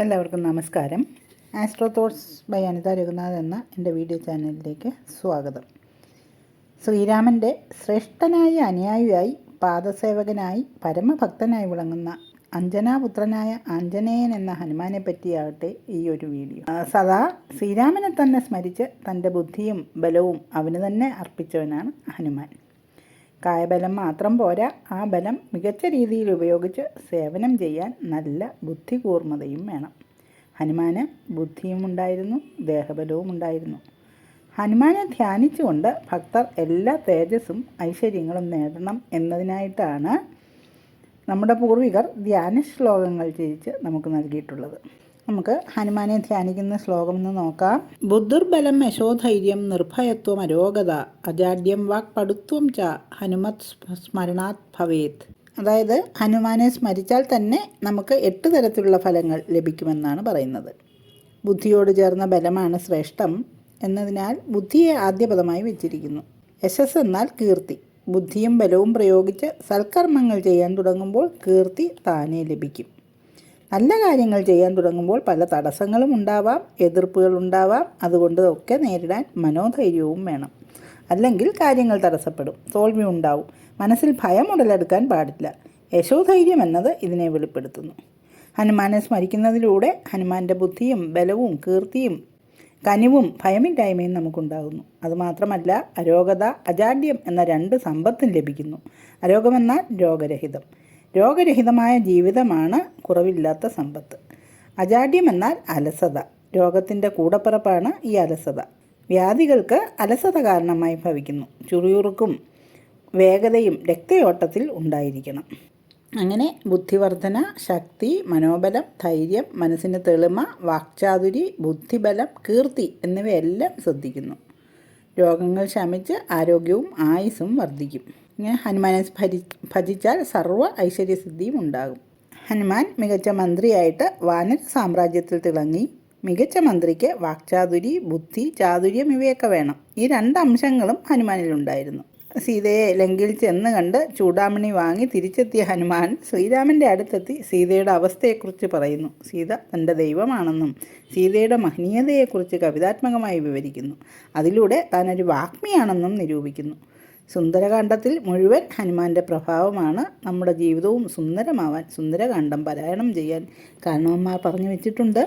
എല്ലാവർക്കും നമസ്കാരം. Astro thoughts by Anitha Raghunath എന്ന എൻ്റെ വീഡിയോ ചാനലിലേക്ക് സ്വാഗതം. ശ്രീരാമൻ്റെ ശ്രേഷ്ഠനായ അനുയായിയായി പാദസേവകനായി പരമഭക്തനായി വിളങ്ങുന്ന അഞ്ജനാപുത്രനായ ആഞ്ജനേയൻ എന്ന ഹനുമാനെ പറ്റിയാകട്ടെ ഈ ഒരു വീഡിയോ. സദാ ശ്രീരാമനെ തന്നെ സ്മരിച്ച് തൻ്റെ ബുദ്ധിയും ബലവും അവന് തന്നെ അർപ്പിച്ചവനാണ് ഹനുമാൻ. കായബലം മാത്രം പോരാ, ആ ബലം മികച്ച രീതിയിൽ ഉപയോഗിച്ച് സേവനം ചെയ്യാൻ നല്ല ബുദ്ധികൂർമ്മതയും വേണം. ഹനുമാന് ബുദ്ധിയും ഉണ്ടായിരുന്നു, ദേഹബലവും ഉണ്ടായിരുന്നു. ഹനുമാനെ ധ്യാനിച്ചുകൊണ്ട് ഭക്തർ എല്ലാ തേജസ്സും ഐശ്വര്യങ്ങളും നേടണം എന്നതിനായിട്ടാണ് നമ്മുടെ പൂർവികർ ധ്യാന ശ്ലോകങ്ങൾ രചിച്ച് നമുക്ക് നൽകിയിട്ടുള്ളത്. നമുക്ക് ഹനുമാനെ ധ്യാനിക്കുന്ന ശ്ലോകം എന്ന് നോക്കാം. ബുദ്ധിർബലം യശോധൈര്യം നിർഭയത്വം അരോഗത അജാഡ്യം വാക് പടുത്വം ച ഹനുമത് സ്മരണാത് ഭവേത്. അതായത് ഹനുമാനെ സ്മരിച്ചാൽ തന്നെ നമുക്ക് 8 തരത്തിലുള്ള ഫലങ്ങൾ ലഭിക്കുമെന്നാണ് പറയുന്നത്. ബുദ്ധിയോട് ചേർന്ന ബലമാണ് ശ്രേഷ്ഠം എന്നതിനാൽ ബുദ്ധിയെ ആദ്യപദമായി വെച്ചിരിക്കുന്നു. യശസ് എന്നാൽ കീർത്തി. ബുദ്ധിയും ബലവും പ്രയോഗിച്ച് സൽക്കർമ്മങ്ങൾ ചെയ്യാൻ തുടങ്ങുമ്പോൾ കീർത്തി താനേ ലഭിക്കും. നല്ല കാര്യങ്ങൾ ചെയ്യാൻ തുടങ്ങുമ്പോൾ പല തടസ്സങ്ങളും ഉണ്ടാവാം, എതിർപ്പുകൾ ഉണ്ടാവാം. അതുകൊണ്ട് ഒക്കെ നേരിടാൻ മനോധൈര്യവും വേണം. അല്ലെങ്കിൽ കാര്യങ്ങൾ തടസ്സപ്പെടും, തോൽവി ഉണ്ടാവും. മനസ്സിൽ ഭയം ഉടലെടുക്കാൻ പാടില്ല. യശോധൈര്യം എന്നത് ഇതിനെ വെളിപ്പെടുത്തുന്നു. ഹനുമാനെ സ്മരിക്കുന്നതിലൂടെ ഹനുമാൻ്റെ ബുദ്ധിയും ബലവും കീർത്തിയും കനിവും ഭയമില്ലായ്മയും നമുക്കുണ്ടാകുന്നു. അതുമാത്രമല്ല, അരോഗത അജാഡ്യം എന്ന 2 സമ്പത്തും ലഭിക്കുന്നു. അരോഗമെന്നാൽ രോഗരഹിതം. രോഗരഹിതമായ ജീവിതമാണ് കുറവില്ലാത്ത സമ്പത്ത്. അജാഡ്യം എന്നാൽ അലസത. രോഗത്തിൻ്റെ കൂടപ്പിറപ്പാണ് ഈ അലസത. വ്യാധികൾക്ക് അലസത കാരണമായി ഭവിക്കുന്നു. ചുറിയുറുക്കും വേഗതയും രക്തയോട്ടത്തിൽ ഉണ്ടായിരിക്കണം. അങ്ങനെ ബുദ്ധിവർധന, ശക്തി, മനോബലം, ധൈര്യം, മനസ്സിന് തെളിമ, വാക്ചാതുരി, ബുദ്ധിബലം, കീർത്തി എന്നിവയെല്ലാം ശ്രദ്ധിക്കുന്നു. രോഗങ്ങൾ ശമിച്ച് ആരോഗ്യവും ആയുസ്സും വർദ്ധിക്കും. ഇങ്ങനെ ഹനുമാനെ ഭജിച്ചാൽ സർവ്വ ഐശ്വര്യസിദ്ധിയും ഉണ്ടാകും. ഹനുമാൻ മികച്ച മന്ത്രിയായിട്ട് വാനര സാമ്രാജ്യത്തിൽ തിളങ്ങി. മികച്ച മന്ത്രിക്ക് വാക്ചാതുരി, ബുദ്ധി, ചാതുര്യം ഇവയൊക്കെ വേണം. ഈ 2 അംശങ്ങളും ഹനുമാനിലുണ്ടായിരുന്നു. സീതയെ ലങ്കയിൽ ചെന്ന് കണ്ട് ചൂടാമണി വാങ്ങി തിരിച്ചെത്തിയ ഹനുമാൻ ശ്രീരാമൻ്റെ അടുത്തെത്തി സീതയുടെ അവസ്ഥയെക്കുറിച്ച് പറയുന്നു. സീത തൻ്റെ ദൈവമാണെന്നും സീതയുടെ മഹനീയതയെക്കുറിച്ച് കവിതാത്മകമായി വിവരിക്കുന്നു. അതിലൂടെ താനൊരു വാഗ്മിയാണെന്നും നിരൂപിക്കുന്നു. സുന്ദരകാന്ഡത്തിൽ മുഴുവൻ ഹനുമാൻ്റെ പ്രഭാവമാണ്. നമ്മുടെ ജീവിതവും സുന്ദരമാവാൻ സുന്ദരകാന്ഡം പാരായണം ചെയ്യാൻ കാരണവന്മാർ പറഞ്ഞു വെച്ചിട്ടുണ്ട്.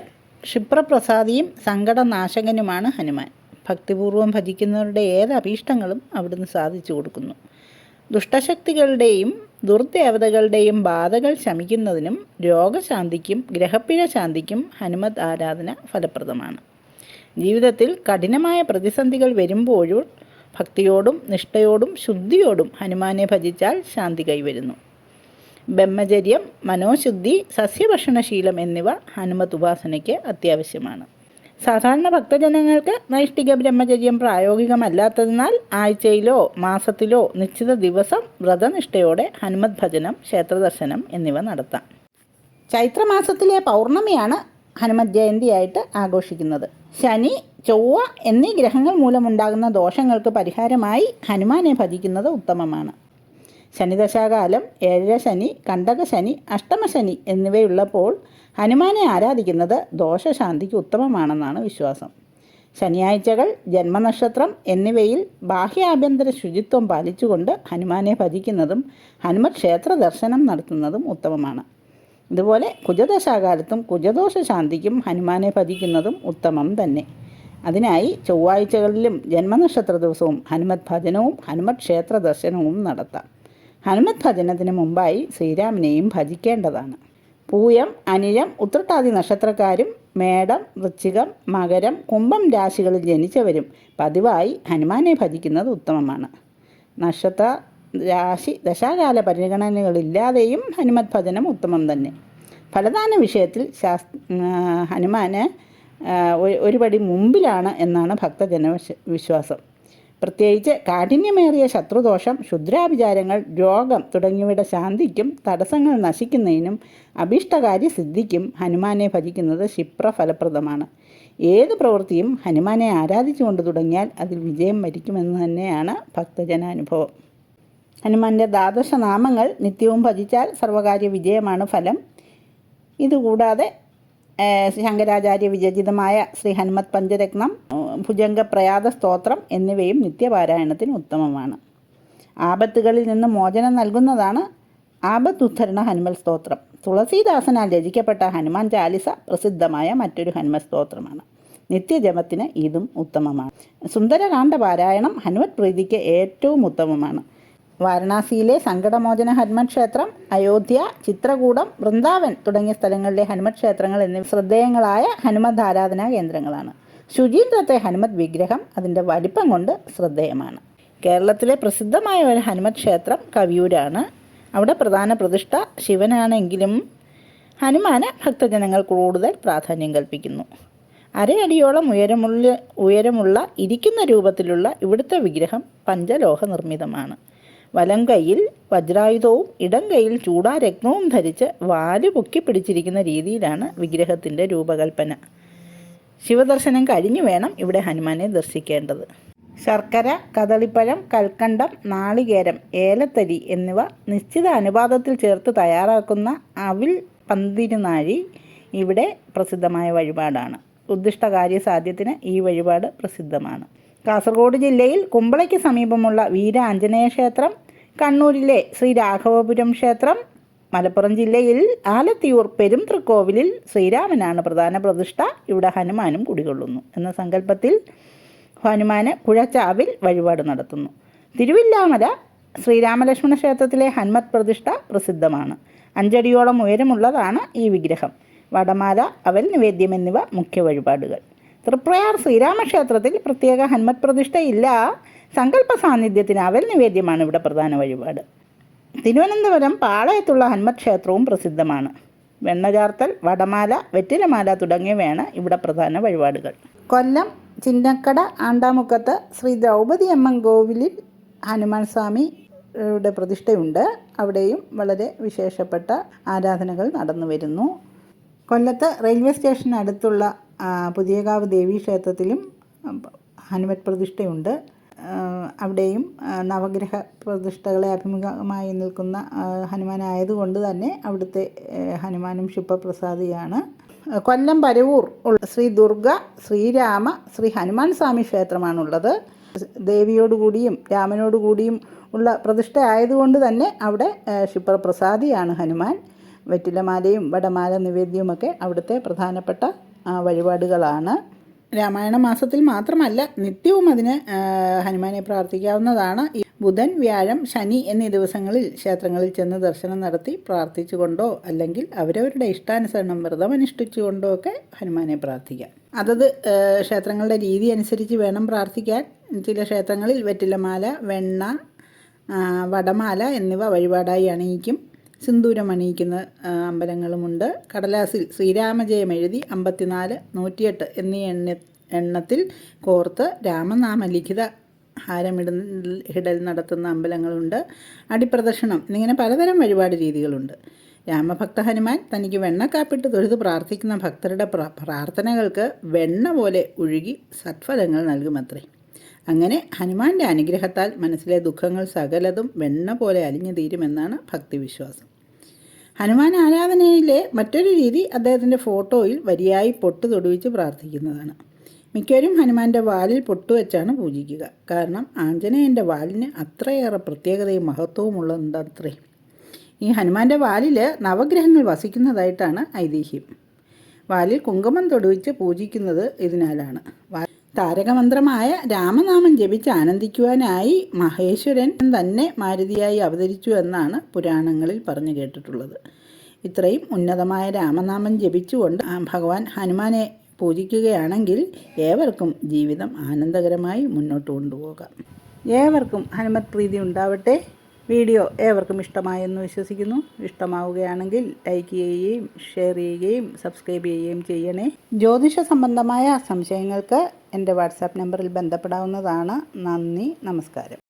ക്ഷിപ്രപ്രസാദിയും സങ്കടനാശകനുമാണ് ഹനുമാൻ. ഭക്തിപൂർവ്വം ഭജിക്കുന്നവരുടെ ഏത് അഭീഷ്ടങ്ങളും അവിടുന്ന് സാധിച്ചു കൊടുക്കുന്നു. ദുഷ്ടശക്തികളുടെയും ദുർദേവതകളുടെയും ബാധകൾ ശമിക്കുന്നതിനും രോഗശാന്തിക്കും ഗ്രഹപ്പിഴ ശാന്തിക്കും ഹനുമത് ആരാധന ഫലപ്രദമാണ്. ജീവിതത്തിൽ കഠിനമായ പ്രതിസന്ധികൾ വരുമ്പോഴും ഭക്തിയോടും നിഷ്ഠയോടും ശുദ്ധിയോടും ഹനുമാനെ ഭജിച്ചാൽ ശാന്തി കൈവരുന്നു. ബ്രഹ്മചര്യം, മനോശുദ്ധി, സസ്യഭക്ഷണശീലം എന്നിവ ഹനുമത് ഉപാസനയ്ക്ക് അത്യാവശ്യമാണ്. സാധാരണ ഭക്തജനങ്ങൾക്ക് നൈഷ്ഠിക ബ്രഹ്മചര്യം പ്രായോഗികമല്ലാത്തതിനാൽ ആഴ്ചയിലോ മാസത്തിലോ നിശ്ചിത ദിവസം വ്രതനിഷ്ഠയോടെ ഹനുമത് ഭജനം, ക്ഷേത്രദർശനം എന്നിവ നടത്താം. ചൈത്രമാസത്തിലെ പൗർണമിയാണ് ഹനുമത് ജയന്തിയായിട്ട് ആഘോഷിക്കുന്നത്. ശനി, ചൊവ്വ എന്നീ ഗ്രഹങ്ങൾ മൂലമുണ്ടാകുന്ന ദോഷങ്ങൾക്ക് പരിഹാരമായി ഹനുമാനെ ഭജിക്കുന്നത് ഉത്തമമാണ്. ശനിദശാകാലം, 7 ശനി, കണ്ടകശനി, അഷ്ടമശനി എന്നിവയുള്ളപ്പോൾ ഹനുമാനെ ആരാധിക്കുന്നത് ദോഷശാന്തിക്ക് ഉത്തമമാണെന്നാണ് വിശ്വാസം. ശനിയാഴ്ചകൾ, ജന്മനക്ഷത്രം എന്നിവയിൽ ബാഹ്യാഭ്യന്തര ശുചിത്വം പാലിച്ചുകൊണ്ട് ഹനുമാനെ ഭജിക്കുന്നതും ഹനുമത് ക്ഷേത്ര ദർശനം നടത്തുന്നതും ഉത്തമമാണ്. ഇതുപോലെ കുജദശാകാലത്തും കുജദോഷ ശാന്തിക്കും ഹനുമാനെ ഭജിക്കുന്നതും ഉത്തമം തന്നെ. അതിനായി ചൊവ്വാഴ്ചകളിലും ജന്മനക്ഷത്ര ദിവസവും ഹനുമത് ഭജനവും ഹനുമത് ക്ഷേത്ര ദർശനവും നടത്താം. ഹനുമത് ഭജനത്തിന് മുമ്പായി ശ്രീരാമനെയും ഭജിക്കേണ്ടതാണ്. പൂയം, അനിഴം, ഉത്രട്ടാതി നക്ഷത്രക്കാരും മേടം, വൃശ്ചികം, മകരം, കുംഭം രാശികളിൽ ജനിച്ചവരും പതിവായി ഹനുമാനെ ഭജിക്കുന്നത് ഉത്തമമാണ്. നക്ഷത്ര രാശി ദശാകാല പരിഗണനകളില്ലാതെയും ഹനുമത് ഭജനം ഉത്തമം തന്നെ. ഫലദാന വിഷയത്തിൽ ഹനുമാന് ഒരുപടി മുമ്പിലാണ് എന്നാണ് ഭക്തജന വിശ്വാസം. പ്രത്യേകിച്ച് കാഠിന്യമേറിയ ശത്രുദോഷം, ക്ഷുദ്രാഭിചാരങ്ങൾ, രോഗം തുടങ്ങിയവയുടെ ശാന്തിക്കും തടസ്സങ്ങൾ നശിക്കുന്നതിനും അഭീഷ്ടകാര്യ സിദ്ധിക്കും ഹനുമാനെ ഭജിക്കുന്നത് ക്ഷിപ്രഫലപ്രദമാണ്. ഏത് പ്രവൃത്തിയും ഹനുമാനെ ആരാധിച്ചുകൊണ്ട് തുടങ്ങിയാൽ അതിൽ വിജയം വരിക്കുമെന്ന് തന്നെയാണ് ഭക്തജനാനുഭവം. ഹനുമാൻ്റെ 12 നാമങ്ങൾ നിത്യവും ഭജിച്ചാൽ സർവകാര്യ വിജയമാണ് ഫലം. ഇതുകൂടാതെ ശങ്കരാചാര്യ വിരചിതമായ ശ്രീ ഹനുമത് പഞ്ചരത്നം, ഭുജംഗപ്രയാത സ്തോത്രം എന്നിവയും നിത്യപാരായണത്തിന് ഉത്തമമാണ്. ആപത്തുകളിൽ നിന്ന് മോചനം നൽകുന്നതാണ് ആപത്തുദ്ധരണ ഹനുമൽ സ്തോത്രം. തുളസീദാസനാൽ രചിക്കപ്പെട്ട ഹനുമാൻ ചാലിസ പ്രസിദ്ധമായ മറ്റൊരു ഹനുമൽ സ്തോത്രമാണ്. നിത്യജപത്തിന് ഇതും ഉത്തമമാണ്. സുന്ദരകാന്ഡ പാരായണം ഹനുമത് പ്രീതിക്ക് ഏറ്റവും ഉത്തമമാണ്. വാരണാസിയിലെ സങ്കടമോചന ഹനുമത് ക്ഷേത്രം, അയോധ്യ, ചിത്രകൂടം, വൃന്ദാവൻ തുടങ്ങിയ സ്ഥലങ്ങളിലെ ഹനുമത് ക്ഷേത്രങ്ങൾ എന്നിവ ശ്രദ്ധേയങ്ങളായ ഹനുമത് ആരാധനാ കേന്ദ്രങ്ങളാണ്. ശുചീന്ദ്രത്തെ ഹനുമത് വിഗ്രഹം അതിൻ്റെ വലിപ്പം കൊണ്ട് ശ്രദ്ധേയമാണ്. കേരളത്തിലെ പ്രസിദ്ധമായ ഒരു ഹനുമത് ക്ഷേത്രം കവിയൂരാണ്. അവിടെ പ്രധാന പ്രതിഷ്ഠ ശിവനാണെങ്കിലും ഹനുമാന് ഭക്തജനങ്ങൾ കൂടുതൽ പ്രാധാന്യം കൽപ്പിക്കുന്നു. അരയടിയോളം ഉയരമുള്ള ഇരിക്കുന്ന രൂപത്തിലുള്ള ഇവിടുത്തെ വിഗ്രഹം പഞ്ചലോഹ നിർമ്മിതമാണ്. വലം കൈയിൽ വജ്രായുധവും ഇടം കൈയിൽ ചൂടാരത്നവും ധരിച്ച് വാല് പൊക്കി പിടിച്ചിരിക്കുന്ന രീതിയിലാണ് വിഗ്രഹത്തിൻ്റെ രൂപകൽപ്പന. ശിവദർശനം കഴിഞ്ഞു വേണം ഇവിടെ ഹനുമാനെ ദർശിക്കേണ്ടത്. ശർക്കര, കദളിപ്പഴം, കൽക്കണ്ടം, നാളികേരം, ഏലത്തരി എന്നിവ നിശ്ചിത അനുപാതത്തിൽ ചേർത്ത് തയ്യാറാക്കുന്ന അവിൽ പന്തിരുനാഴി ഇവിടെ പ്രസിദ്ധമായ വഴിപാടാണ്. ഉദ്ദിഷ്ട കാര്യസാധ്യത്തിന് ഈ വഴിപാട് പ്രസിദ്ധമാണ്. കാസർഗോഡ് ജില്ലയിൽ കുമ്പളയ്ക്ക് സമീപമുള്ള വീര ആഞ്ജനേയ ക്ഷേത്രം, കണ്ണൂരിലെ ശ്രീ രാഘവപുരം ക്ഷേത്രം, മലപ്പുറം ജില്ലയിൽ ആലത്തിയൂർ പെരുംതൃക്കോവിലിൽ ശ്രീരാമനാണ് പ്രധാന പ്രതിഷ്ഠ. ഇവിടെ ഹനുമാനും കുടികൊള്ളുന്നു എന്ന സങ്കല്പത്തിൽ ഹനുമാന് കുഴച്ചാവിൽ വഴിപാട് നടത്തുന്നു. തിരുവില്ലാമല ശ്രീരാമലക്ഷ്മണ ക്ഷേത്രത്തിലെ ഹനുമത് പ്രതിഷ്ഠ പ്രസിദ്ധമാണ്. 5 അടിയോളം ഉയരമുള്ളതാണ് ഈ വിഗ്രഹം. വടമാല, അവൽ നിവേദ്യം എന്നിവ മുഖ്യ വഴിപാടുകൾ. തൃപ്രയാർ ശ്രീരാമക്ഷേത്രത്തിൽ പ്രത്യേക ഹനുമത് പ്രതിഷ്ഠയില്ല. സങ്കല്പ സാന്നിധ്യത്തിന് അവൽ നിവേദ്യമാണ് ഇവിടെ പ്രധാന വഴിപാട്. തിരുവനന്തപുരം പാളയത്തുള്ള ഹനുമത് ക്ഷേത്രവും പ്രസിദ്ധമാണ്. വെണ്ണചാർത്തൽ, വടമാല, വെറ്റിലമാല തുടങ്ങിയവയാണ് ഇവിടെ പ്രധാന വഴിപാടുകൾ. കൊല്ലം ചിന്നക്കട ആണ്ടാമുക്കത്ത് ശ്രീ ദ്രൗപദി അമ്മൻ കോവിലിൽ ഹനുമാൻ സ്വാമിയുടെ പ്രതിഷ്ഠയുണ്ട്. അവിടെയും വളരെ വിശേഷപ്പെട്ട ആരാധനകൾ നടന്നു വരുന്നു. കൊല്ലത്ത് റെയിൽവേ സ്റ്റേഷന് അടുത്തുള്ള പുതിയകാവ് ദേവീ ക്ഷേത്രത്തിലും ഹനുമത് പ്രതിഷ്ഠയുണ്ട്. അവിടെയും നവഗ്രഹ പ്രതിഷ്ഠകളെ അഭിമുഖമായി നിൽക്കുന്ന ഹനുമാനായതുകൊണ്ട് തന്നെ അവിടുത്തെ ഹനുമാനും ക്ഷിപ്രപ്രസാദിയാണ്. കൊല്ലം പരവൂർ ശ്രീ ദുർഗ, ശ്രീരാമ, ശ്രീ ഹനുമാൻ സ്വാമി ക്ഷേത്രമാണുള്ളത്. ദേവിയോടുകൂടിയും രാമനോടുകൂടിയും ഉള്ള പ്രതിഷ്ഠ ആയതുകൊണ്ട് തന്നെ അവിടെ ക്ഷിപ്രപ്രസാദിയാണ് ഹനുമാൻ. വെറ്റിലമാലയും വടമാല നിവേദ്യവുമൊക്കെ അവിടുത്തെ പ്രധാനപ്പെട്ട വഴിപാടുകളാണ്. രാമായണ മാസത്തിൽ മാത്രമല്ല നിത്യവും അതിന് ഹനുമാനെ പ്രാർത്ഥിക്കാവുന്നതാണ്. ബുധൻ, വ്യാഴം, ശനി എന്നീ ദിവസങ്ങളിൽ ക്ഷേത്രങ്ങളിൽ ചെന്ന് ദർശനം നടത്തി പ്രാർത്ഥിച്ചുകൊണ്ടോ അല്ലെങ്കിൽ അവരവരുടെ ഇഷ്ടാനുസരണം വ്രതമനുഷ്ഠിച്ചുകൊണ്ടോ ഒക്കെ ഹനുമാനെ പ്രാർത്ഥിക്കാം. അതത് ക്ഷേത്രങ്ങളുടെ രീതി അനുസരിച്ച് വേണം പ്രാർത്ഥിക്കാൻ. ചില ക്ഷേത്രങ്ങളിൽ വെറ്റിലമാല, വെണ്ണ, വടമാല എന്നിവ വഴിപാടായി അണിയിക്കും. സിന്ദൂരം അണിയിക്കുന്ന അമ്പലങ്ങളുമുണ്ട്. കടലാസിൽ ശ്രീരാമജയം എഴുതി 54, 108 എന്നീ എണ്ണത്തിൽ കോർത്ത് രാമനാമ ലിഖിത ഹാരമിടൽ നടത്തുന്ന അമ്പലങ്ങളുണ്ട്. അടിപ്രദക്ഷിണം എന്നിങ്ങനെ പലതരം വഴിപാട് രീതികളുണ്ട്. രാമഭക്ത ഹനുമാൻ തനിക്ക് വെണ്ണക്കാപ്പിട്ട് തൊഴുത് പ്രാർത്ഥിക്കുന്ന ഭക്തരുടെ പ്രാർത്ഥനകൾക്ക് വെണ്ണ പോലെ ഒഴുകി സത്ഫലങ്ങൾ നൽകുമത്രേ. അങ്ങനെ ഹനുമാൻ്റെ അനുഗ്രഹത്താൽ മനസ്സിലെ ദുഃഖങ്ങൾ സകലതും വെണ്ണ പോലെ അലിഞ്ഞു തീരുമെന്നാണ് ഭക്തിവിശ്വാസം. ഹനുമാൻ ആരാധനയിലെ മറ്റൊരു രീതി അദ്ദേഹത്തിൻ്റെ ഫോട്ടോയിൽ വരിയായി പൊട്ട് തൊടുവിച്ച് പ്രാർത്ഥിക്കുന്നതാണ്. മിക്കവരും ഹനുമാൻ്റെ വാലിൽ പൊട്ടുവെച്ചാണ് പൂജിക്കുക. കാരണം ആഞ്ജനേയൻ്റെ വാലിന് അത്രയേറെ പ്രത്യേകതയും മഹത്വവും ഉള്ളതത്രേ. ഈ ഹനുമാൻ്റെ വാലിൽ നവഗ്രഹങ്ങൾ വസിക്കുന്നതായിട്ടാണ് ഐതിഹ്യം. വാലിൽ കുങ്കുമം തൊടുവിച്ച് പൂജിക്കുന്നത് ഇതിനാലാണ്. താരകമന്ത്രമായ രാമനാമം ജപിച്ച് ആനന്ദിക്കുവാനായി മഹേശ്വരൻ തന്നെ മാരുതിയായി അവതരിച്ചു എന്നാണ് പുരാണങ്ങളിൽ പറഞ്ഞു കേട്ടിട്ടുള്ളത്. ഇത്രയും ഉന്നതമായ രാമനാമം ജപിച്ചുകൊണ്ട് ഭഗവാൻ ഹനുമാനെ പൂജിക്കുകയാണെങ്കിൽ ഏവർക്കും ജീവിതം ആനന്ദകരമായി മുന്നോട്ട് കൊണ്ടുപോകാം. ഏവർക്കും ഹനുമത് പ്രീതി ഉണ്ടാവട്ടെ. വീഡിയോ ഏവർക്കും ഇഷ്ടമായെന്ന് വിശ്വസിക്കുന്നു. ഇഷ്ടമാവുകയാണെങ്കിൽ ലൈക്ക് ചെയ്യുകയും ഷെയർ ചെയ്യുകയും സബ്സ്ക്രൈബ് ചെയ്യുകയും ചെയ്യണേ. ജ്യോതിഷ സംബന്ധമായ സംശയങ്ങൾക്ക് എൻ്റെ വാട്സാപ്പ് നമ്പറിൽ ബന്ധപ്പെടാവുന്നതാണ്. നന്ദി, നമസ്കാരം.